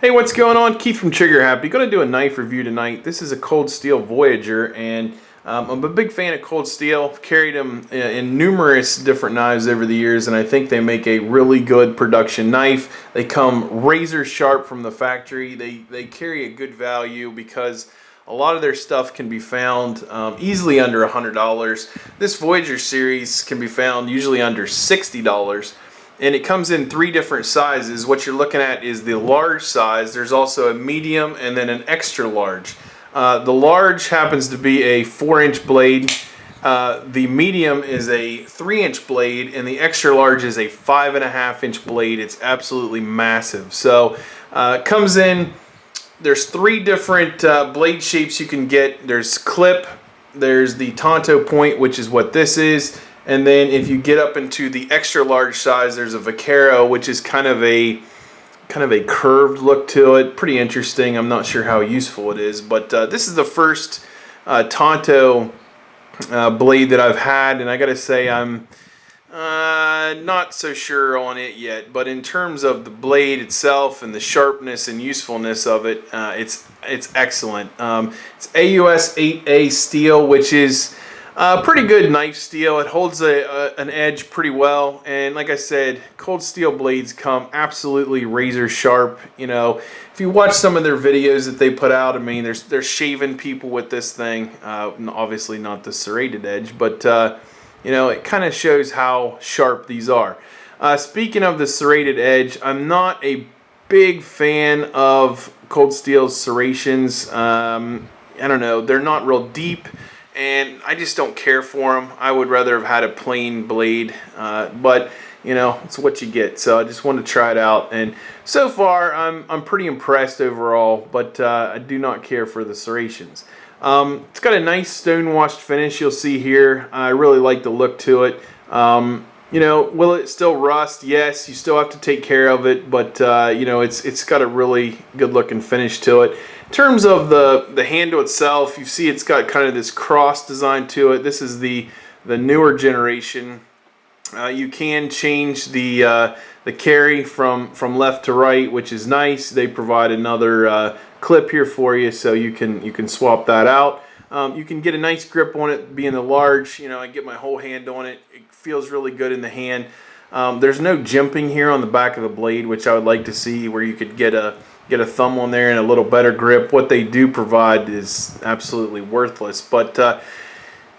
Hey, what's going on? Keith from Trigger Happy. Going to do a knife review tonight. This is a Cold Steel Voyager, and I'm a big fan of Cold Steel. I've carried them in numerous different knives over the years, and I think they make a really good production knife. They come razor sharp from the factory. They carry a good value because a lot of their stuff can be found easily under $100. This Voyager series can be found usually under $60. And it comes in three different sizes. What you're looking at is the large size. There's also a medium and then an extra large. The large happens to be a 4-inch blade. The medium is a 3-inch blade, and the extra large is a 5.5-inch blade. It's absolutely massive. So it comes in. There's three different blade shapes you can get. There's clip. There's the Tonto point, which is what this is. And then if you get up into the extra large size, there's a Vaquero, which is kind of a curved look to it. Pretty interesting. I'm not sure how useful it is, but this is the first Tonto blade that I've had, and I gotta say I'm not so sure on it yet. But in terms of the blade itself and the sharpness and usefulness of it, it's excellent. It's AUS 8A steel, which is pretty good knife steel. It holds an edge pretty well, and like I said, Cold Steel blades come absolutely razor sharp. You know, if you watch some of their videos that they put out, I mean, they're shaving people with this thing. Obviously not the serrated edge, but you know, it kind of shows how sharp these are. Speaking of the serrated edge, I'm not a big fan of Cold Steel's serrations. I don't know, they're not real deep, and I just don't care for them. I would rather have had a plain blade, but you know, it's what you get. So I just wanted to try it out, and so far I'm pretty impressed overall, but I do not care for the serrations. It's got a nice stone washed finish, you'll see here. I really like the look to it. You know, will it still rust? Yes, you still have to take care of it, but you know, it's got a really good looking finish to it. In terms of the handle itself, you see it's got kind of this cross design to it. This is the newer generation. You can change the carry from left to right, which is nice. They provide another clip here for you, so you can swap that out. You can get a nice grip on it, being the large. You know, I get my whole hand on it. It feels really good in the hand. There's no jimping here on the back of the blade, which I would like to see, where you could get a thumb on there and a little better grip. What they do provide is absolutely worthless, but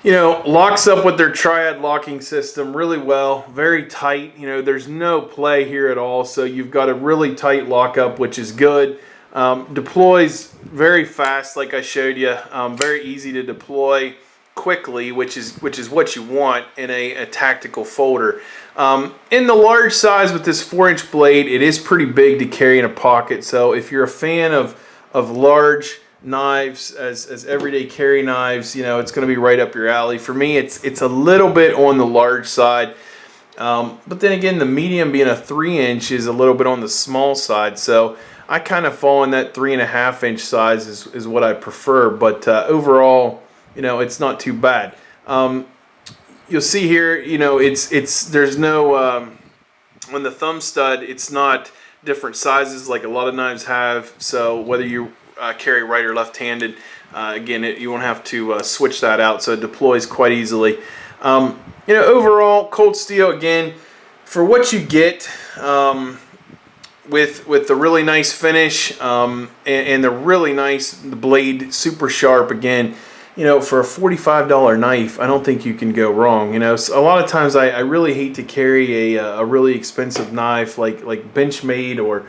you know, locks up with their triad locking system really well, very tight. You know, there's no play here at all, so you've got a really tight lockup, which is good. Deploys very fast, like I showed you. Very easy to deploy quickly, which is what you want in a tactical folder. In the large size with this 4-inch blade, it is pretty big to carry in a pocket. So if you're a fan of large knives as everyday carry knives, you know, it's going to be right up your alley. For me, it's a little bit on the large side, but then again, the medium being a 3-inch is a little bit on the small side. So I kind of fall in that 3.5-inch size is what I prefer. But overall, you know, it's not too bad. You'll see here, you know, there's no on the thumb stud, it's not different sizes like a lot of knives have. So whether you carry right or left-handed, again, you won't have to switch that out, so it deploys quite easily. You know, overall, Cold Steel, again, for what you get, with the really nice finish, and the really nice blade, super sharp. Again, you know, for a $45 knife, I don't think you can go wrong. You know, so a lot of times I really hate to carry a really expensive knife like Benchmade or,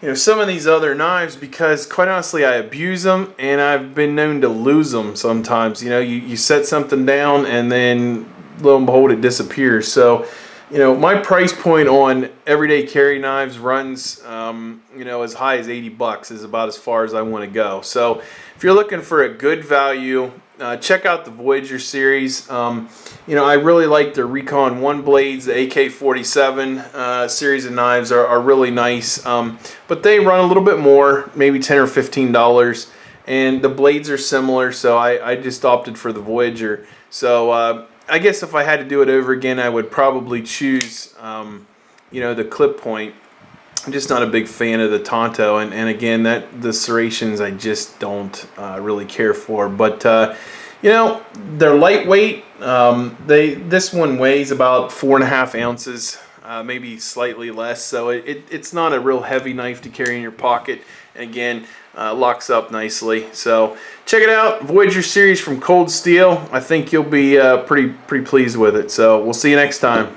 you know, some of these other knives, because quite honestly I abuse them, and I've been known to lose them sometimes. You know, you set something down and then lo and behold it disappears. So, you know, my price point on everyday carry knives runs, you know, as high as $80 is about as far as I want to go. So if you're looking for a good value, check out the Voyager series. You know, I really like the Recon 1 blades. The AK-47 series of knives are really nice, but they run a little bit more, maybe $10 or $15, and the blades are similar, so I just opted for the Voyager. So I guess if I had to do it over again, I would probably choose, you know, the clip point. I'm just not a big fan of the Tonto, and again, the serrations I just don't really care for. But you know, they're lightweight. This one weighs about 4.5 ounces, maybe slightly less. So it's not a real heavy knife to carry in your pocket. And again, locks up nicely. So check it out, Voyager series from Cold Steel. I think you'll be pretty pleased with it. So we'll see you next time.